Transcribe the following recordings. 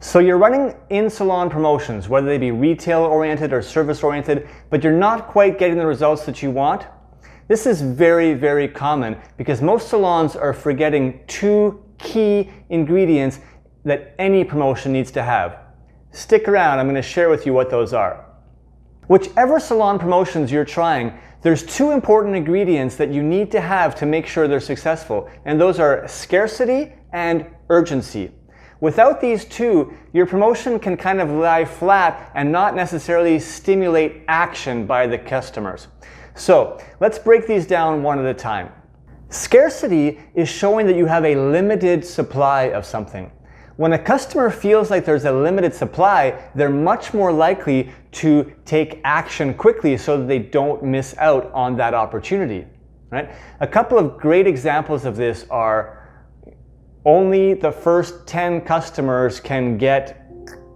So you're running in-salon promotions, whether they be retail-oriented or service-oriented, but you're not quite getting the results that you want. This is very, very common because most salons are forgetting two key ingredients that any promotion needs to have. Stick around, I'm going to share with you what those are. Whichever salon promotions you're trying, there's two important ingredients that you need to have to make sure they're successful, and those are scarcity and urgency. Without these two, your promotion can kind of lie flat and not necessarily stimulate action by the customers. So let's break these down one at a time. Scarcity is showing that you have a limited supply of something. When a customer feels like there's a limited supply, they're much more likely to take action quickly so that they don't miss out on that opportunity, right? A couple of great examples of this are only the first 10 customers can get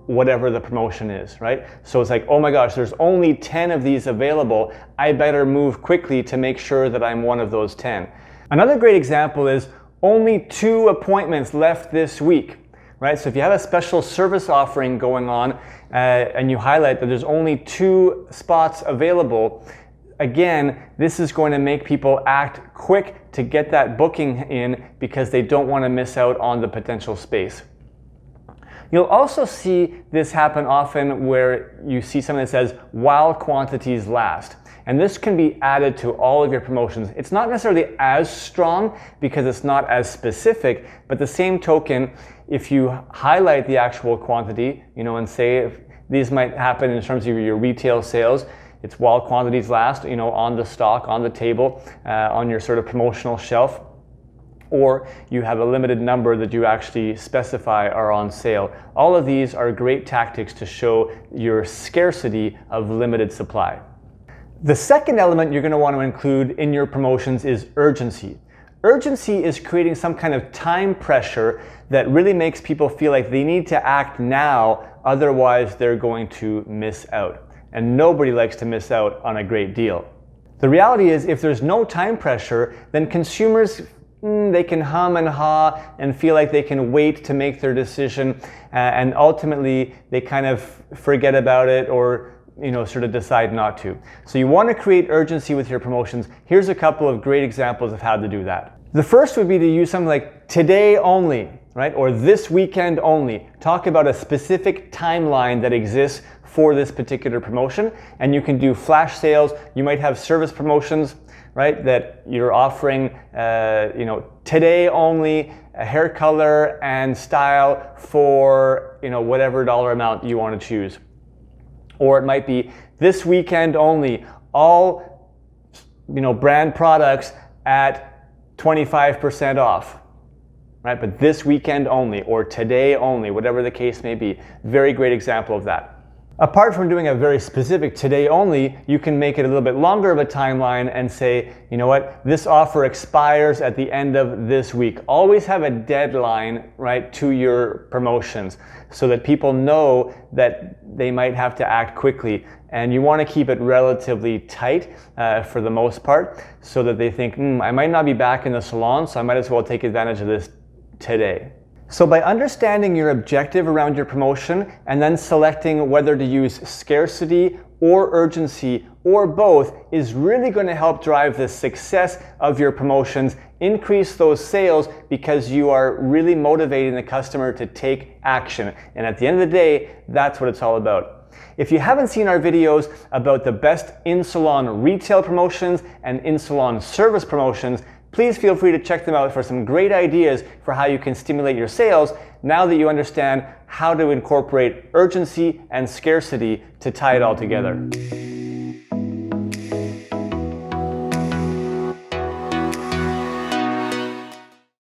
whatever the promotion is, right? So it's like, oh my gosh, there's only 10 of these available. I better move quickly to make sure that I'm one of those 10. Another great example is only 2 appointments left this week, right? So if you have a special service offering going on and you highlight that there's only 2 spots available, again, this is going to make people act quick to get that booking in because they don't want to miss out on the potential space. You'll also see this happen often where you see something that says while quantities last. And this can be added to all of your promotions. It's not necessarily as strong because it's not as specific, but the same token, if you highlight the actual quantity, and say if these might happen in terms of your retail sales, it's while quantities last, on the stock, on the table, on your sort of promotional shelf, or you have a limited number that you actually specify are on sale. All of these are great tactics to show your scarcity of limited supply. The second element you're going to want to include in your promotions is urgency. Urgency is creating some kind of time pressure that really makes people feel like they need to act now, otherwise they're going to miss out. And nobody likes to miss out on a great deal. The reality is, if there's no time pressure, then consumers, they can hum and haw and feel like they can wait to make their decision, and ultimately they kind of forget about it or sort of decide not to. So you want to create urgency with your promotions. Here's a couple of great examples of how to do that. The first would be to use something like today only, right? Or this weekend only. Talk about a specific timeline that exists for this particular promotion, and you can do flash sales. You might have service promotions, right, that you're offering, today only, a hair color and style for, whatever dollar amount you want to choose. Or it might be this weekend only, all, brand products at 25% off, right? But this weekend only, or today only, whatever the case may be. Very great example of that. Apart from doing a very specific today only, you can make it a little bit longer of a timeline and say, this offer expires at the end of this week. Always have a deadline, right, to your promotions so that people know that they might have to act quickly. And you want to keep it relatively tight for the most part so that they think, I might not be back in the salon, so I might as well take advantage of this today. So by understanding your objective around your promotion and then selecting whether to use scarcity or urgency or both is really going to help drive the success of your promotions, increase those sales because you are really motivating the customer to take action. And at the end of the day, that's what it's all about. If you haven't seen our videos about the best in-salon retail promotions and in-salon service promotions, please feel free to check them out for some great ideas for how you can stimulate your sales now that you understand how to incorporate urgency and scarcity to tie it all together.